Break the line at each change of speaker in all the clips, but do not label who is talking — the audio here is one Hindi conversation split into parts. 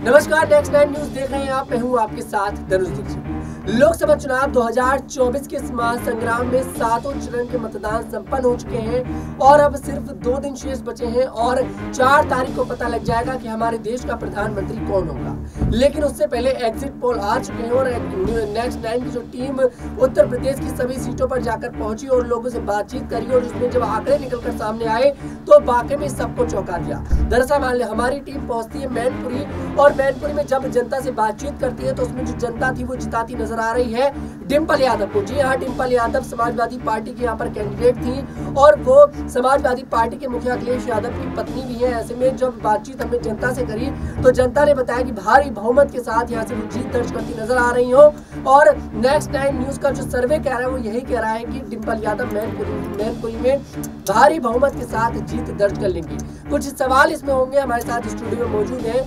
नमस्कार, नेक्स्ट 9 न्यूज देख रहे हैं आप। मैं हूं आपके साथ धनुष दीक्षित। लोकसभा चुनाव 2024 के इस महासंग्राम में 7 चरण के मतदान संपन्न हो चुके हैं और अब सिर्फ 2 दिन शेष बचे हैं और 4 तारीख को पता लग जाएगा कि हमारे देश का प्रधानमंत्री कौन होगा। लेकिन उससे पहले एग्जिट पोल आ चुके हैं और नेक्स्ट 9 की जो टीम उत्तर प्रदेश की सभी सीटों पर जाकर पहुंची और लोगों से बातचीत करी और उसमें जब आंकड़े निकलकर सामने आए तो वाकई में सबको चौंका दिया। दरअसल हमारी टीम पहुंचती है मैनपुरी और मैनपुरी में जब जनता से बातचीत करती है तो उसमें जो जनता थी वो जिताती नजर आ रही है डिंपल यादव को। जी हाँ, डिंपल यादव समाजवादी पार्टी की यहाँ पर कैंडिडेट थी और वो समाजवादी पार्टी के मुखिया अखिलेश यादव की पत्नी भी है। ऐसे में जब बातचीत हमने जनता से करी तो जनता ने बताया कि भारी बहुमत के साथ यहाँ से वो जीत दर्ज करती नजर आ रही हो और नेक्स्ट 9 न्यूज का जो सर्वे कह रहा है वो यही कह रहा है कि डिंपल यादव मैनपुरी में भारी बहुमत के साथ जीत दर्ज कर लेंगी। कुछ सवाल इसमें होंगे। हमारे साथ स्टूडियो में मौजूद है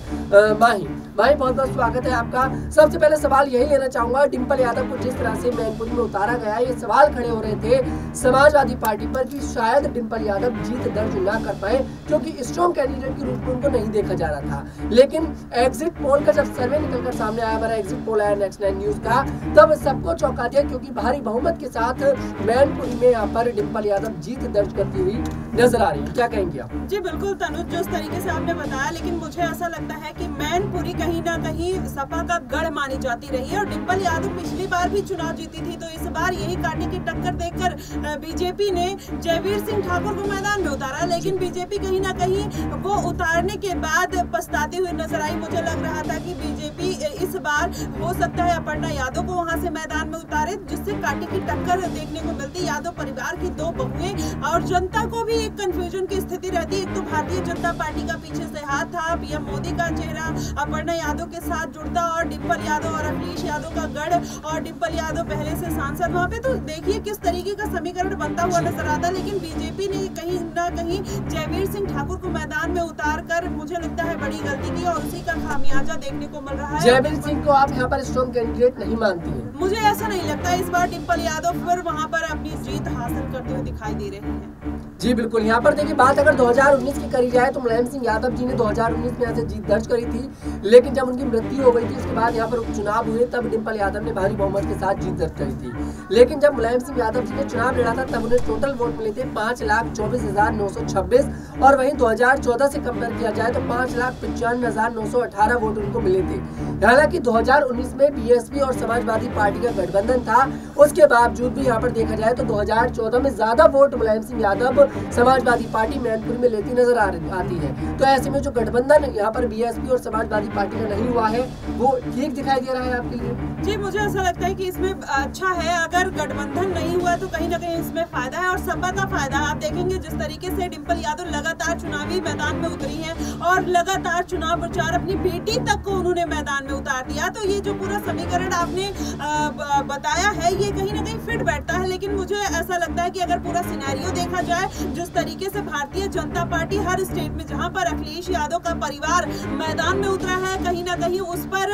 माही। बहुत बहुत स्वागत है आपका। सबसे पहले सवाल यही लेना चाहूंगा, डिंपल यादव को जिस तरह से मैनपुरी में उतारा गया, ये सवाल खड़े हो रहे थे समाजवादी पार्टी पर कि शायद डिंपल यादव जीत दर्ज ना कर पाए क्योंकि स्ट्रॉन्ग कैंडिडेट के रूप में उनको नहीं देखा जा रहा था। लेकिन एग्जिट पोल का जब सर्वे निकलकर सामने आया, हमारा एग्जिट पोल आया नेक्स्ट 9 न्यूज का, तब सबको चौंका दिया क्योंकि भारी बहुमत के साथ मैनपुरी में यहाँ पर डिंपल यादव जीत दर्ज करती हुई नजर आ रही है। क्या कहेंगे आप?
जी बिल्कुल तनुज, जिस तरीके से आपने बताया, लेकिन मुझे ऐसा लगता है कि मैनपुरी कहीं ना कहीं सपा का गढ़ मानी जाती रही है और डिंपल यादव पिछली बार भी चुनाव जीती थी तो इस बार यही कांटे की टक्कर देखकर बीजेपी ने जयवीर सिंह ठाकुर को मैदान में उतारा। लेकिन बीजेपी कहीं ना कहीं वो उतारने के बाद पछताती हुई नजर आई। मुझे लग रहा था कि बीजेपी इस बार हो सकता है अपर्णा यादव को वहां से मैदान में उतारे जिससे कांटे की टक्कर देखने को मिलती। यादव परिवार की 2 बहुएं और जनता को भी एक कंफ्यूजन की स्थिति रहती। एक तो भारतीय जनता पार्टी का पीछे से हाथ था, पीएम मोदी का चेहरा अपर्णा यादव के साथ जुड़ता और डिंपल यादव और अखिलेश यादव का गढ़ और डिंपल यादव पहले से सांसद वहाँ पे, तो देखिए किस तरीके का समीकरण बनता हुआ नजर आता। लेकिन बीजेपी ने कहीं ना कहीं जयवीर सिंह ठाकुर को मैदान में उतार कर मुझे लगता है बड़ी गलती की और उसी का खामियाजा देखने को मिल रहा है।
जयवीर सिंह को आप यहाँ पर स्ट्रॉन्ग कैंडिडेट नहीं मानती है?
मुझे ऐसा नहीं लगता। इस बार डिंपल यादव फिर वहाँ पर अपनी जीत हासिल करते हुए दिखाई दे रहे हैं।
जी बिल्कुल। यहाँ पर देखिए, बात अगर 2019 की करी जाए तो मुलायम सिंह यादव जी ने 2019 में यहाँ से जीत दर्ज करी थी, लेकिन जब उनकी मृत्यु हो गई थी उसके बाद यहाँ पर उपचुनाव हुए तब डिंपल यादव ने भारी बहुमत के साथ जीत दर्ज करी थी। लेकिन जब मुलायम सिंह यादव जी ने चुनाव लड़ा था तब उन्हें टोटल वोट मिले थे 5,24,926 और वहीं 2014 से कंपेयर किया जाए तो 5,95,918 वोट उनको मिले थे। हालांकि 2019 में बीएसपी और समाजवादी पार्टी का गठबंधन था, उसके बावजूद भी यहाँ पर देखा जाए तो 2014 में ज्यादा वोट मुलायम सिंह यादव समाजवादी पार्टी मैनपुरी में लेती नजर आती है। तो ऐसे में जो गठबंधन यहाँ पर बीएसपी और समाजवादी पार्टी का नहीं हुआ है वो ठीक दिखाई दे रहा है आपके लिए?
जी मुझे ऐसा लगता है कि इसमें अच्छा है अगर गठबंधन नहीं हुआ तो कहीं ना कहीं इसमें फायदा है और सपा का फायदा है। आप देखेंगे जिस तरीके से डिंपल यादव लगातार चुनावी मैदान में उतरी है और लगातार चुनाव प्रचार अपनी बेटी तक को उन्होंने मैदान में उतार दिया, तो ये जो पूरा समीकरण आपने बताया है ये कहीं ना कहीं फिट बैठता है। लेकिन मुझे ऐसा लगता है कि अगर पूरा सिनेरियो देखा जाए, जिस तरीके से भारतीय जनता पार्टी हर स्टेट में जहां पर अखिलेश यादव का परिवार मैदान में उतरा है, कहीं ना कहीं उस पर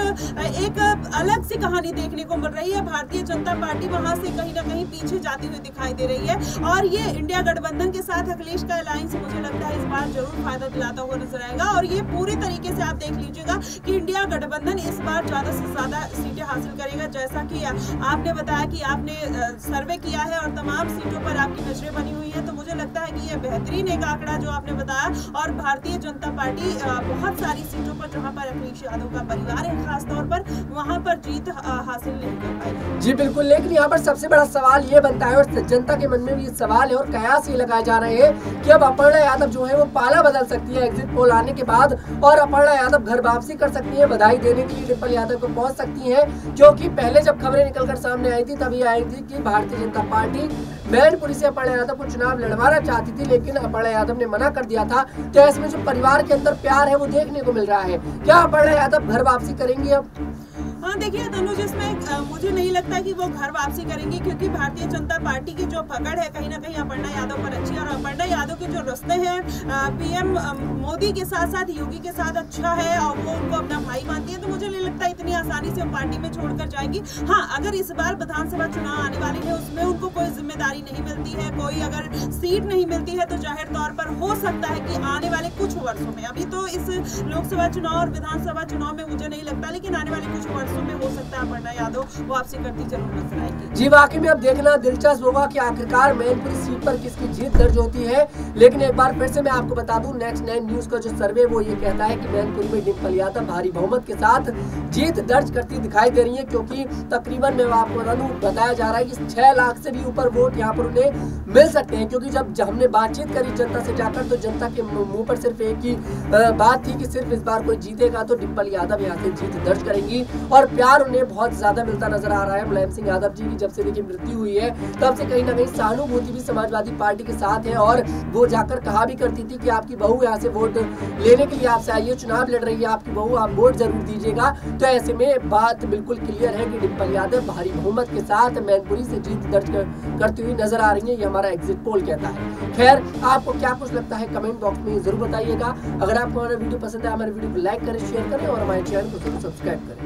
एक अलग सी कहानी देखने को मिल रही है। भारतीय जनता पार्टी वहां से कहीं ना कहीं पीछे जाती हुई दिखाई दे रही है और ये इंडिया गठबंधन के साथ अखिलेश का अलायंस मुझे लगता है इस बार जरूर फायदा दिलाता हुआ नजर आएगा। और ये पूरी तरीके से आप देख लीजिएगा कि इंडिया गठबंधन इस बार ज्यादा से ज्यादा सीटें हासिल करेगा। जैसा कि आपने बताया कि आपने सर्वे किया है और तमाम सीटों पर आपकी नजरें बनी हुई है, तो मुझे लगता है कि ये बेहतरीन एक आंकड़ा जो आपने बताया और भारतीय जनता पार्टी बहुत सारी सीटों पर जहां पर अखिलेश यादव का परिवार है खास तौर पर, वहां पर जीत हासिल नहीं कर पाई।
जी बिल्कुल। लेकिन यहाँ पर सबसे बड़ा सवाल ये बनता है और जनता के मन में भी सवाल है और कयास ये लगाए जा रहे हैं कि अब अपर्णा यादव जो है वो पाला बदल सकती है एग्जिट पोल आने के बाद और अपर्णा यादव घर वापसी कर सकती है, बधाई देने के लिए डिंपल यादव को पहुंच सकती है। क्योंकि पहले जब खबरें निकलकर सामने आई थी तभी आई थी कि भारतीय जनता पार्टी मैनपुरी से अपर्णा यादव को चुनाव लड़वाना चाहती थी, लेकिन अपर्णा यादव ने मना कर दिया था। तो ऐसे में जो परिवार के अंदर प्यार है वो देखने को मिल रहा है। क्या अपर्णा यादव घर वापसी करेंगी अब?
हाँ देखिए तनुज, इसमें मुझे नहीं लगता कि वो घर वापसी करेंगी, क्योंकि भारतीय जनता पार्टी की जो पकड़ है कहीं ना कहीं अपर्णा यादव पर अच्छी है, और अपर्णा यादव के जो रिश्ते हैं पीएम मोदी के साथ साथ योगी के साथ अच्छा है, और वो उनको अपना भाई मानती है, तो मुझे नहीं लगता इतनी आसानी से पार्टी में छोड़कर जाएंगी। हाँ, अगर इस बार विधानसभा चुनाव आने वाले हैं उसमें उनको कोई जिम्मेदारी नहीं मिलती है, कोई अगर सीट नहीं मिलती है, तो जाहिर तौर पर हो सकता है कि आने वाले कुछ वर्षों में, अभी तो इस लोकसभा चुनाव और विधानसभा चुनाव में मुझे नहीं लगता, लेकिन आने वाले कुछ वर्षों में हो सकता है अपर्णा यादव वापसी करती जरूर नजर आएगी।
जी वाकई में अब देखना दिलचस्प होगा कि आखिरकार मैनपुरी सीट पर किसकी जीत दर्ज होती है। लेकिन एक बार फिर से मैं आपको बता दूं, नेक्स्ट 9 न्यूज का जो सर्वे वो ये कहता है कि मैनपुरी में डिम्पल यादव भारी बहुमत के साथ जीत दर्ज करती दिखाई दे रही है, क्योंकि तकरीबन मैं आपको बता दूं बताया जा रहा है कि 6 लाख से भी ऊपर वोट यहाँ पर उन्हें मिल सकते हैं। क्योंकि जब हमने बातचीत करी जनता से जाकर, तो जनता के मुंह पर सिर्फ एक ही बात थी कि सिर्फ इस बार कोई जीतेगा तो डिम्पल यादव यहाँ से जीत दर्ज करेंगी, और प्यार उन्हें बहुत ज्यादा मिलता नजर आ रहा है। मुलायम सिंह यादव जी की जब से देखिए मृत्यु हुई है तब से कहीं ना कहीं सहानुभूति भी समाजवादी पार्टी के साथ है, और वो जाकर कहा भी करती थी कि आपकी बहू यहाँ से वोट लेने के लिए आपसे आई है, चुनाव लड़ रही है आपकी बहू, आप वोट जरूर दीजिएगा। तो ऐसे में बात बिल्कुल क्लियर है कि डिम्पल यादव भारी बहुमत के साथ मैनपुरी से जीत दर्ज करती हुई नजर आ रही है, ये हमारा एग्जिट पोल कहता है। खैर, आपको क्या कुछ लगता है कमेंट बॉक्स में जरूर बताइएगा। अगर आपको हमारा वीडियो पसंद है, हमारे वीडियो को लाइक करें, शेयर करें और हमारे चैनल को जरूर सब्सक्राइब करें।